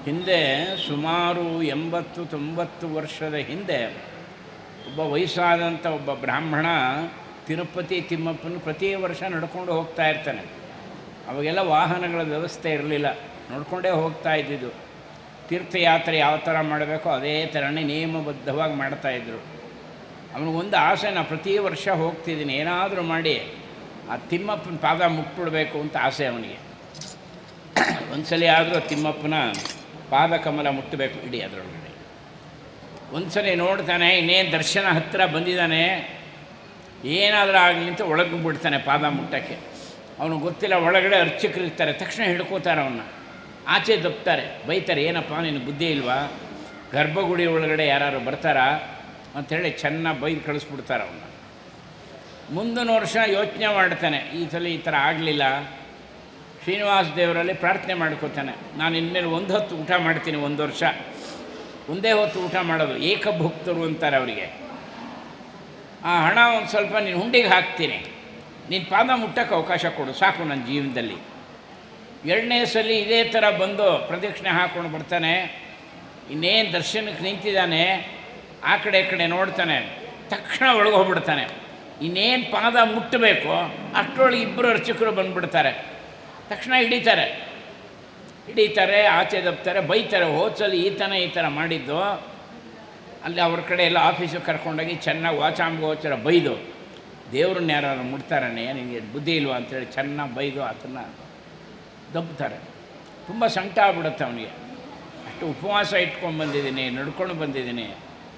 ಹಿಂದೆ ಸುಮಾರು 80-90 ವರ್ಷದ ಹಿಂದೆ ಒಬ್ಬ ವಯಸ್ಸಾದಂಥ ಒಬ್ಬ ಬ್ರಾಹ್ಮಣ ತಿರುಪತಿ ತಿಮ್ಮಪ್ಪನ ಪ್ರತಿ ವರ್ಷ ನಡ್ಕೊಂಡು ಹೋಗ್ತಾ ಇರ್ತಾನೆ. ಅವಾಗೆಲ್ಲ ವಾಹನಗಳ ವ್ಯವಸ್ಥೆ ಇರಲಿಲ್ಲ, ನೋಡ್ಕೊಂಡೇ ಹೋಗ್ತಾ ಇದ್ದಿದ್ದು. ತೀರ್ಥಯಾತ್ರೆ ಯಾವ ಥರ ಮಾಡಬೇಕೋ ಅದೇ ಥರನೇ ನಿಯಮಬದ್ಧವಾಗಿ ಮಾಡ್ತಾಯಿದ್ರು. ಅವನಿಗೊಂದು ಆಸೆ, ನಾನು ಪ್ರತಿ ವರ್ಷ ಹೋಗ್ತಿದ್ದೀನಿ, ಏನಾದರೂ ಮಾಡಿ ಆ ತಿಮ್ಮಪ್ಪನ ಪಾದ ಮುಟ್ಬಿಡ್ಬೇಕು ಅಂತ ಆಸೆ ಅವನಿಗೆ. ಒಂದ್ಸಲ ಆದರೂ ತಿಮ್ಮಪ್ಪನ ಪಾದಕಮಲ ಮುಟ್ಟಬೇಕು ಇಡೀ ಅದರೊಳಗಡೆ. ಒಂದ್ಸಲ ನೋಡ್ತಾನೆ, ಇನ್ನೇನು ದರ್ಶನ ಹತ್ತಿರ ಬಂದಿದ್ದಾನೆ, ಏನಾದರೂ ಆಗಲಿ ಅಂತ ಒಳಗೆ ಬಿಡ್ತಾನೆ ಪಾದ ಮುಟ್ಟಕ್ಕೆ. ಅವನು ಗೊತ್ತಿಲ್ಲ, ಒಳಗಡೆ ಅರ್ಚಕರಿರ್ತಾರೆ, ತಕ್ಷಣ ಹಿಡ್ಕೋತಾರೆ ಅವನ್ನ, ಆಚೆ ದಪ್ತಾರೆ, ಬೈತಾರೆ, ಏನಪ್ಪ ನಿನ್ನ ಬುದ್ಧಿ ಇಲ್ವಾ, ಗರ್ಭಗುಡಿ ಒಳಗಡೆ ಯಾರು ಬರ್ತಾರಾ ಅಂಥೇಳಿ ಚೆನ್ನಾಗಿ ಬೈದು ಕಳಿಸ್ಬಿಡ್ತಾರೆ ಅವನ್ನ. ಮುಂದಿನ ವರ್ಷ ಯೋಚನೆ ಮಾಡ್ತಾನೆ, ಈ ಸಲ ಈ ಥರ ಆಗಲಿಲ್ಲ. ಶ್ರೀನಿವಾಸ ದೇವರಲ್ಲಿ ಪ್ರಾರ್ಥನೆ ಮಾಡ್ಕೋತಾನೆ, ನಾನು ಇನ್ಮೇಲೆ ಒಂದು ಹೊತ್ತು ಊಟ ಮಾಡ್ತೀನಿ, ಒಂದು ವರ್ಷ ಒಂದೇ ಹೊತ್ತು ಊಟ ಮಾಡೋದು, ಏಕಭುಕ್ತರು ಅಂತಾರೆ ಅವರಿಗೆ. ಆ ಹಣ ಒಂದು ಸ್ವಲ್ಪ ನೀನು ಹುಂಡಿಗೆ ಹಾಕ್ತೀನಿ, ನೀನು ಪಾದ ಮುಟ್ಟಕ್ಕೆ ಅವಕಾಶ ಕೊಡು ಸಾಕು ನನ್ನ ಜೀವನದಲ್ಲಿ. ಎರಡನೇ ಸಲ ಇದೇ ಥರ ಬಂದು ಪ್ರದಕ್ಷಿಣೆ ಹಾಕ್ಕೊಂಡು ಬರ್ತಾನೆ. ಇನ್ನೇನು ದರ್ಶನಕ್ಕೆ ನಿಂತಿದ್ದಾನೆ, ಆ ಕಡೆ ಈ ಕಡೆ ನೋಡ್ತಾನೆ, ತಕ್ಷಣ ಒಳಗೆ ಹೋಗ್ಬಿಡ್ತಾನೆ. ಇನ್ನೇನು ಪಾದ ಮುಟ್ಟಬೇಕು ಅಷ್ಟರೊಳಗೆ ಇಬ್ಬರು ಅರ್ಚಕರು ಬಂದುಬಿಡ್ತಾರೆ. ತಕ್ಷಣ ಹಿಡಿತಾರೆ, ಆಚೆ ದಬ್ತಾರೆ, ಬೈತಾರೆ, ಹೋದ್ಸಲಿ ಈ ಥರ ಮಾಡಿದ್ದು. ಅಲ್ಲಿ ಅವ್ರ ಕಡೆ ಎಲ್ಲ ಆಫೀಸಿಗೆ ಕರ್ಕೊಂಡೋಗಿ ಚೆನ್ನಾಗಿ ವಾಚಾಂಗೋಚರ ಬೈದು, ದೇವ್ರನ್ನ ಯಾರು ಮುಟ್ತಾರನೇ, ನಿನಗೆ ಬುದ್ಧಿ ಇಲ್ವಾ ಅಂತೇಳಿ ಚೆನ್ನಾಗಿ ಬೈದು ಅದನ್ನು ದಬ್ತಾರೆ. ತುಂಬ ಸಂಕಟ ಆಗ್ಬಿಡುತ್ತೆ ಅವನಿಗೆ. ಅಷ್ಟು ಉಪವಾಸ ಇಟ್ಕೊಂಡು ಬಂದಿದ್ದೀನಿ, ನಡ್ಕೊಂಡು ಬಂದಿದ್ದೀನಿ,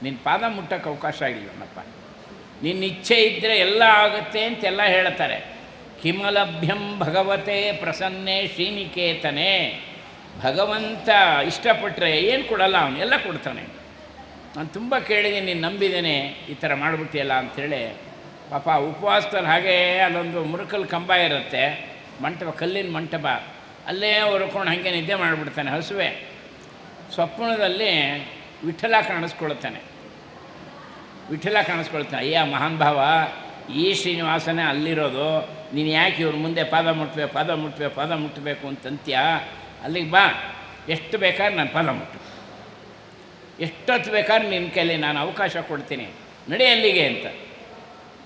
ನಿನ್ನ ಪಾದ ಮುಟ್ಟಕ್ಕೆ ಅವಕಾಶ ಆಗಿಲ್ಲನಪ್ಪ, ನಿನ್ನ ಇಚ್ಛೆ ಇದ್ದರೆ ಎಲ್ಲ ಆಗುತ್ತೆ ಅಂತೆಲ್ಲ ಹೇಳ್ತಾರೆ. ಕಿಮಲಭ್ಯಂ ಭಗವತೆ ಪ್ರಸನ್ನೆ ಶ್ರೀನಿಕೇತನೆ. ಭಗವಂತ ಇಷ್ಟಪಟ್ಟರೆ ಏನು ಕೊಡಲ್ಲ, ಅವನು ಎಲ್ಲ ಕೊಡ್ತಾನೆ. ನಾನು ತುಂಬ ಕೇಳಿದ್ದೀನಿ, ನೀನು ನಂಬಿದ್ದೇನೆ, ಈ ಥರ ಮಾಡಿಬಿಟ್ಟಿಯಲ್ಲ ಅಂಥೇಳಿ. ಪಾಪ ಉಪವಾಸದಲ್ಲಿ ಹಾಗೇ ಅಲ್ಲೊಂದು ಮುರುಕಲ್ ಕಂಬ ಇರುತ್ತೆ, ಮಂಟಪ, ಕಲ್ಲಿನ ಮಂಟಪ, ಅಲ್ಲೇ ಹೊರ್ಕೊಂಡು ಹಾಗೆ ನಿದ್ದೆ ಮಾಡಿಬಿಡ್ತಾನೆ. ಹಸುವೆ ಸ್ವಪ್ನದಲ್ಲಿ ವಿಠಲ ಕಾಣಿಸ್ಕೊಳ್ತಾನೆ. ಅಯ್ಯ ಮಹಾನ್ ಭಾವ, ಈ ಶ್ರೀನಿವಾಸನೇ ಅಲ್ಲಿರೋದು, ನೀನು ಯಾಕೆ ಇವ್ರ ಮುಂದೆ ಪಾದ ಮುಟ್ಟಬೇಕು ಅಂತಂತ್ಯ, ಅಲ್ಲಿಗೆ ಬಾ, ಎಷ್ಟು ಬೇಕಾದ್ರೆ ನಾನು ಪಾದ ಮುಟ್ಟು, ಎಷ್ಟೊತ್ತು ಬೇಕಾದ್ರೆ ನಿನ್ನ ಕೈಲಿ ನಾನು ಅವಕಾಶ ಕೊಡ್ತೀನಿ, ನಡೆ ಅಲ್ಲಿಗೆ ಅಂತ.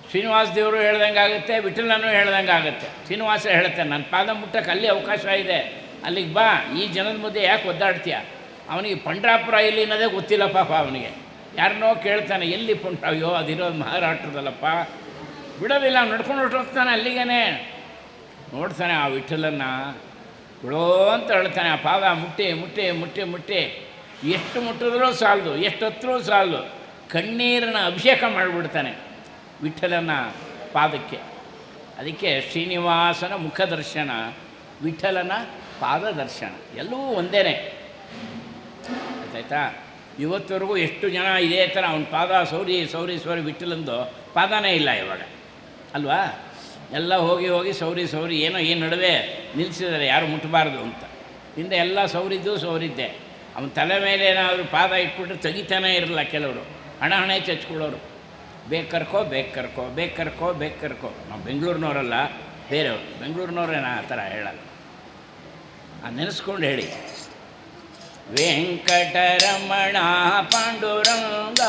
ಶ್ರೀನಿವಾಸ ದೇವರು ಹೇಳ್ದಂಗೆ ಆಗುತ್ತೆ, ವಿಠಲನೂ ಹೇಳ್ದಂಗೆ ಆಗುತ್ತೆ. ಶ್ರೀನಿವಾಸ ಹೇಳ್ತಾನೆ, ನನ್ನ ಪಾದ ಮುಟ್ಟಕ್ಕೆ ಅಲ್ಲಿ ಅವಕಾಶ ಇದೆ, ಅಲ್ಲಿಗೆ ಬಾ, ಈ ಜನದ ಮುದ್ದೆ ಯಾಕೆ ಒದ್ದಾಡ್ತೀಯ. ಅವನಿಗೆ ಪಂಡ್ರಾಪುರ ಎಲ್ಲಿ ಅನ್ನೋದೇ ಗೊತ್ತಿಲ್ಲ ಪಾಪ ಅವನಿಗೆ. ಯಾರನ್ನೋ ಕೇಳ್ತಾನೆ, ಎಲ್ಲಿ ಅಯ್ಯೋ ಅದಿರೋದು ಮಹಾರಾಷ್ಟ್ರದಲ್ಲಪ್ಪ, ಬಿಡೋದಿಲ್ಲ, ನಡ್ಕೊಂಡು ಹೊರಟೋಗ್ತಾನೆ ಅಲ್ಲಿಗೇ. ನೋಡ್ತಾನೆ ಆ ವಿಠಲನ್ನ, ಬಿಡೋ ಅಂತ ಹೇಳ್ತಾನೆ. ಆ ಪಾದ ಮುಟ್ಟಿ ಎಷ್ಟು ಮುಟ್ಟಿದ್ರೂ ಸಾಲದು, ಎಷ್ಟು ಹತ್ತಿರೂ ಸಾಲದು, ಕಣ್ಣೀರನ್ನ ಅಭಿಷೇಕ ಮಾಡಿಬಿಡ್ತಾನೆ ವಿಠಲನ ಪಾದಕ್ಕೆ. ಅದಕ್ಕೆ ಶ್ರೀನಿವಾಸನ ಮುಖದರ್ಶನ, ವಿಠಲನ ಪಾದದರ್ಶನ ಎಲ್ಲವೂ ಒಂದೇ. ಗೊತ್ತಾಯ್ತಾ? ಇವತ್ತವರೆಗೂ ಎಷ್ಟು ಜನ ಇದೇ ಥರ ಅವನ ಪಾದ ಸೌರಿ ವಿಠಲಂದು ಪಾದನೇ ಇಲ್ಲ ಇವಾಗ ಅಲ್ವಾ. ಎಲ್ಲ ಹೋಗಿ ಸೌರಿ ಏನೋ ಈ ನಡುವೆ ನಿಲ್ಲಿಸಿದ್ದಾರೆ, ಯಾರು ಮುಟ್ಟಬಾರ್ದು ಅಂತ. ಹಿಂದೆ ಎಲ್ಲ ಸೌರಿದ್ದೆ. ಅವನ ತಲೆ ಮೇಲೆ ಏನಾದರೂ ಪಾದ ಇಟ್ಬಿಟ್ರೆ ತೆಗಿತಾನೇ ಇರಲ್ಲ ಕೆಲವರು, ಹಣೆ ಚಚ್ಕೊಳ್ಳೋರು. ಬೇಕು ಕರ್ಕೋ. ನಾವು ಬೆಂಗಳೂರಿನವರಲ್ಲ, ಬೇರೆಯವರು. ಬೆಂಗಳೂರಿನವ್ರೇನ ಆ ಥರ ಹೇಳಲ್ಲ, ನೆನೆಸ್ಕೊಂಡು ಹೇಳಿ. ವೆಂಕಟರಮಣ ಪಾಂಡುರಂಗ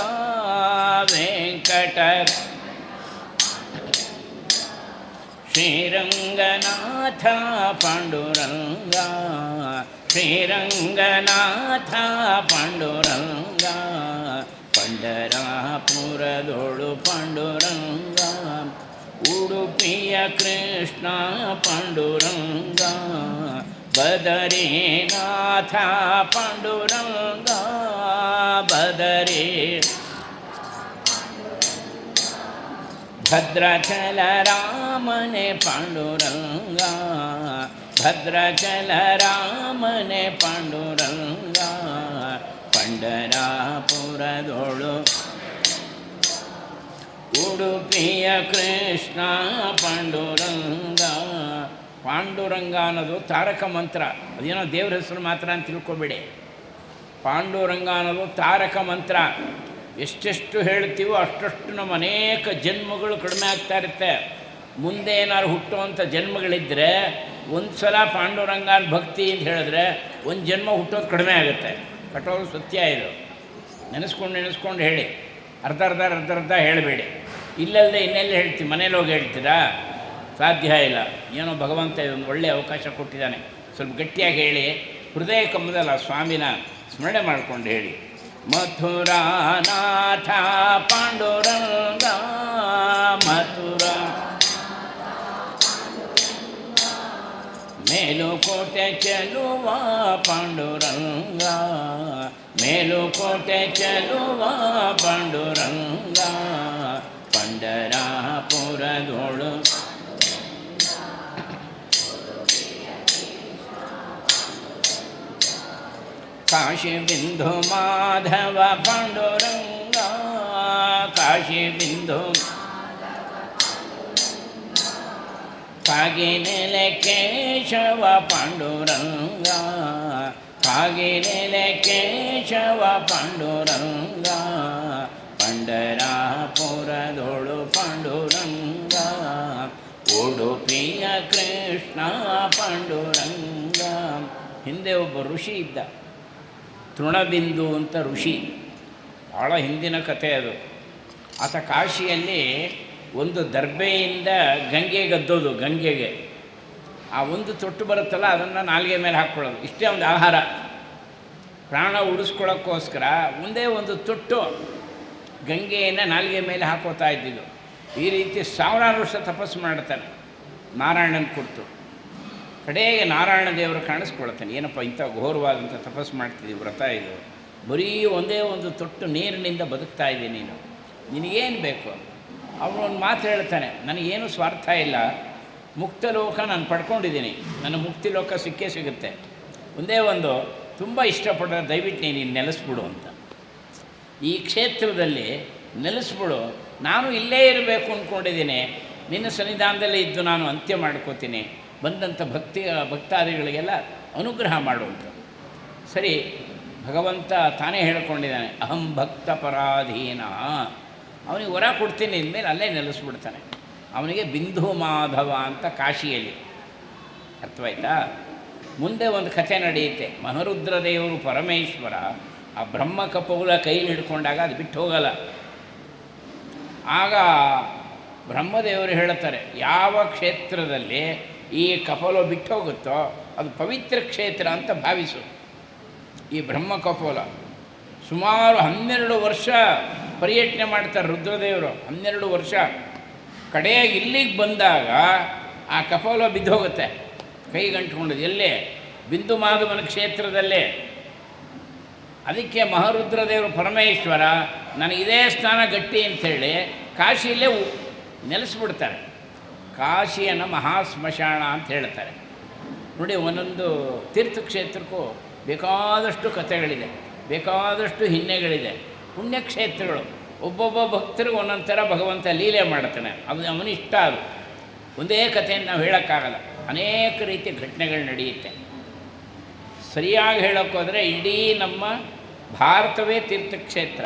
ಶ್ರೀರಂಗನಾಥ ಪಾಂಡುರಂಗ ಪಂಡರಾಪುರದೋಳು ಪಾಂಡುರಂಗ, ಉಡುಪಿಯ ಕೃಷ್ಣ ಪಾಂಡುರಂಗ, ಬದರಿನಾಥ ಪಾಂಡುರಂಗ, ಭದ್ರಾಚಲ ರಾಮನೆ ಪಾಂಡುರಂಗ, ಪಂಡರಾಪುರದೋಳು ಉಡುಪಿಯ ಕೃಷ್ಣ ಪಾಂಡುರಂಗ. ಪಾಂಡುರಂಗ ಅನ್ನೋದು ತಾರಕ ಮಂತ್ರ, ಅದೇನೋ ದೇವ್ರ ಹೆಸರು ಮಾತ್ರ ಅಂತ ತಿಳ್ಕೊಬೇಡಿ. ಪಾಂಡುರಂಗ ಅನ್ನೋದು ತಾರಕ ಮಂತ್ರ. ಎಷ್ಟೆಷ್ಟು ಹೇಳ್ತೀವೋ ಅಷ್ಟಷ್ಟು ನಮ್ಮ ಅನೇಕ ಜನ್ಮಗಳು ಕಡಿಮೆ ಆಗ್ತಾ ಇರುತ್ತೆ. ಮುಂದೆ ಏನಾದ್ರು ಹುಟ್ಟುವಂಥ ಜನ್ಮಗಳಿದ್ದರೆ ಒಂದು ಸಲ ಪಾಂಡುರಂಗನ ಭಕ್ತಿ ಅಂತ ಹೇಳಿದ್ರೆ ಒಂದು ಜನ್ಮ ಹುಟ್ಟೋದು ಕಡಿಮೆ ಆಗುತ್ತೆ. ಕಟ್ಟೋದು ಸತ್ಯ ಇದು. ನೆನೆಸ್ಕೊಂಡು ಹೇಳಿ. ಅರ್ಧ ಹೇಳಬೇಡಿ. ಇಲ್ಲಲ್ಲದೆ ಇನ್ನೆಲ್ಲ ಹೇಳ್ತೀವಿ, ಮನೇಲಿ ಹೋಗಿ ಹೇಳ್ತೀರಾ? ಸಾಧ್ಯ ಇಲ್ಲ. ಏನೋ ಭಗವಂತ ಇದೊಂದು ಒಳ್ಳೆಯ ಅವಕಾಶ ಕೊಟ್ಟಿದ್ದಾನೆ, ಸ್ವಲ್ಪ ಗಟ್ಟಿಯಾಗಿ ಹೇಳಿ. ಹೃದಯ ಕಮ್ಮದಲ್ಲ ಸ್ವಾಮಿನ ಸ್ಮರಣೆ ಮಾಡ್ಕೊಂಡು ಹೇಳಿ. ಮಥುರಾನಾಥ ಪಾಂಡುರಂಗ ಮಥುರಾ ಮೇಲುಕೋಟೆ ಚೆಲುವ ಪಾಂಡುರಂಗ, ಮೇಲುಕೋಟೆ ಚೆಲುವ ಪಾಂಡುರಂಗ, ಪಂಡರಾಪುರದೋಳು ಕಾಶಿ ಬಿಂದು ಮಾಧವ ಪಾಂಡುರಂಗ, ಕಾಶಿ ಬಿಂದು ಕಾಗಿನೆಲೆ ಕೇಶವ ಪಾಂಡುರಂಗ, ಕಾಗಿನೆಲೆ ಕೇಶವ ಪಾಂಡುರಂಗ, ಪಂಡರಾಪುರದೋಳು ಪಾಂಡುರಂಗ, ಉಡುಪಿಯ ಕೃಷ್ಣ ಪಾಂಡುರಂಗ. ಹಿಂದೆ ಒಬ್ಬ ಋಷಿ ಇದ್ದ, ತೃಣಬಿಂದು ಅಂತ ಋಷಿ, ಭಾಳ ಹಿಂದಿನ ಕಥೆ ಅದು. ಆತ ಕಾಶಿಯಲ್ಲಿ ಒಂದು ದರ್ಬೆಯಿಂದ ಗಂಗೆಗೆ ಅದ್ದೋದು, ಗಂಗೆಗೆ ಆ ಒಂದು ತೊಟ್ಟು ಬರುತ್ತಲ್ಲ ಅದನ್ನು ನಾಲಿಗೆ ಮೇಲೆ ಹಾಕ್ಕೊಳ್ಳೋದು. ಇಷ್ಟೇ ಒಂದು ಆಹಾರ, ಪ್ರಾಣ ಉಳಿಸ್ಕೊಳ್ಳೋಕ್ಕೋಸ್ಕರ ಒಂದೇ ಒಂದು ತೊಟ್ಟು ಗಂಗೆಯನ್ನು ನಾಲಿಗೆ ಮೇಲೆ ಹಾಕೋತಾ ಇದ್ದಿದ್ದು. ಈ ರೀತಿ ಸಾವಿರಾರು ವರ್ಷ ತಪಸ್ಸು ಮಾಡ್ತಾನೆ ನಾರಾಯಣನ ಕುರಿತು. ಕಡೆಗೆ ನಾರಾಯಣ ದೇವರು ಕಾಣಿಸ್ಕೊಳ್ತಾನೆ, ಏನಪ್ಪ ಇಂಥ ಘೋರವಾದಂಥ ತಪಸ್ಸು ಮಾಡ್ತಿದ್ದೀವಿ, ವ್ರತ ಇದು, ಬರೀ ಒಂದೇ ಒಂದು ತೊಟ್ಟು ನೀರಿನಿಂದ ಬದುಕ್ತಾ ಇದ್ದೀನಿ, ನಿನಗೇನು ಬೇಕು? ಅವನು ಒಂದು ಮಾತು ಹೇಳ್ತಾನೆ, ನನಗೇನು ಸ್ವಾರ್ಥ ಇಲ್ಲ, ಮುಕ್ತ ಲೋಕ ನಾನು ಪಡ್ಕೊಂಡಿದ್ದೀನಿ, ನನ್ನ ಮುಕ್ತಿ ಲೋಕ ಸಿಕ್ಕೇ ಸಿಗುತ್ತೆ, ಒಂದೇ ಒಂದು ತುಂಬ ಇಷ್ಟಪಟ್ಟರೆ ದಯವಿಟ್ಟು ನೀನು ನೆಲೆಸ್ಬಿಡು ಅಂತ. ಈ ಕ್ಷೇತ್ರದಲ್ಲಿ ನೆಲೆಸ್ಬಿಡು, ನಾನು ಇಲ್ಲೇ ಇರಬೇಕು ಅಂದ್ಕೊಂಡಿದ್ದೀನಿ, ನಿನ್ನ ಸನ್ನಿಧಾನದಲ್ಲೇ ಇದ್ದು ನಾನು ಅಂತ್ಯ ಮಾಡ್ಕೋತೀನಿ, ಬಂದಂಥ ಭಕ್ತಾದಿಗಳಿಗೆಲ್ಲ ಅನುಗ್ರಹ ಮಾಡುವಂಥ. ಸರಿ, ಭಗವಂತ ತಾನೇ ಹೇಳ್ಕೊಂಡಿದ್ದಾನೆ, ಅಹಂ ಭಕ್ತ ಪರಾಧೀನ, ಅವನಿಗೆ ವರ ಕೊಡ್ತೀನಿ ಅಂದಮೇಲೆ ಅಲ್ಲೇ ನೆಲೆಸ್ಬಿಡ್ತಾನೆ. ಅವನಿಗೆ ಬಿಂದು ಮಾಧವ ಅಂತ ಕಾಶಿಯಲ್ಲಿ. ಅರ್ಥವಾಯ್ತಾ? ಮುಂದೆ ಒಂದು ಕಥೆ ನಡೆಯುತ್ತೆ. ಮಹರುದ್ರ ದೇವರು ಪರಮೇಶ್ವರ ಆ ಬ್ರಹ್ಮ ಕಪೋಲ ಕೈಲಿ ಹಿಡ್ಕೊಂಡಾಗ ಅದು ಬಿಟ್ಟು ಹೋಗಲ್ಲ. ಆಗ ಬ್ರಹ್ಮದೇವರು ಹೇಳುತ್ತಾರೆ, ಯಾವ ಕ್ಷೇತ್ರದಲ್ಲಿ ಈ ಕಪೋಲ ಬಿಟ್ಟು ಹೋಗುತ್ತೋ ಅದು ಪವಿತ್ರ ಕ್ಷೇತ್ರ ಅಂತ ಭಾವಿಸು. ಈ ಬ್ರಹ್ಮ ಕಪೋಲ ಸುಮಾರು 12 ವರ್ಷ ಪರ್ಯಟನೆ ಮಾಡ್ತಾರೆ ರುದ್ರದೇವರು, 12 ವರ್ಷ. ಕಡೆಯಾಗಿ ಇಲ್ಲಿಗೆ ಬಂದಾಗ ಆ ಕಪೋಲ ಬಿದ್ದು ಹೋಗುತ್ತೆ, ಕೈಗಂಟ್ಕೊಂಡದ್ದು. ಎಲ್ಲೇ? ಬಿಂದು ಮಾಧವನ ಕ್ಷೇತ್ರದಲ್ಲೇ. ಅದಕ್ಕೆ ಮಹಾರುದ್ರದೇವರು ಪರಮೇಶ್ವರ ನನಗಿದೇ ಸ್ನಾನ ಗಟ್ಟಿ ಅಂಥೇಳಿ ಕಾಶಿಯಲ್ಲೇ ನೆಲೆಸ್ಬಿಡ್ತಾರೆ. ಕಾಶಿಯನ್ನು ಮಹಾಸ್ಮಶಾನ ಅಂತ ಹೇಳ್ತಾರೆ. ನೋಡಿ, ಒಂದೊಂದು ತೀರ್ಥಕ್ಷೇತ್ರಕ್ಕೂ ಬೇಕಾದಷ್ಟು ಕಥೆಗಳಿದೆ, ಬೇಕಾದಷ್ಟು ಹಿನ್ನೆಗಳಿದೆ. ಪುಣ್ಯಕ್ಷೇತ್ರಗಳು ಒಬ್ಬೊಬ್ಬ ಭಕ್ತರಿಗೆ ಒಂದೊಂದು ಥರ ಭಗವಂತ ಲೀಲೆ ಮಾಡ್ತಾನೆ. ಅದು ಅವನಿಷ್ಟ. ಅದು ಒಂದೇ ಕಥೆಯನ್ನು ನಾವು ಹೇಳೋಕ್ಕಾಗಲ್ಲ, ಅನೇಕ ರೀತಿಯ ಘಟನೆಗಳು ನಡೆಯುತ್ತೆ. ಸರಿಯಾಗಿ ಹೇಳೋಕ್ಕೋದ್ರೆ ಇಡೀ ನಮ್ಮ ಭಾರತವೇ ತೀರ್ಥಕ್ಷೇತ್ರ.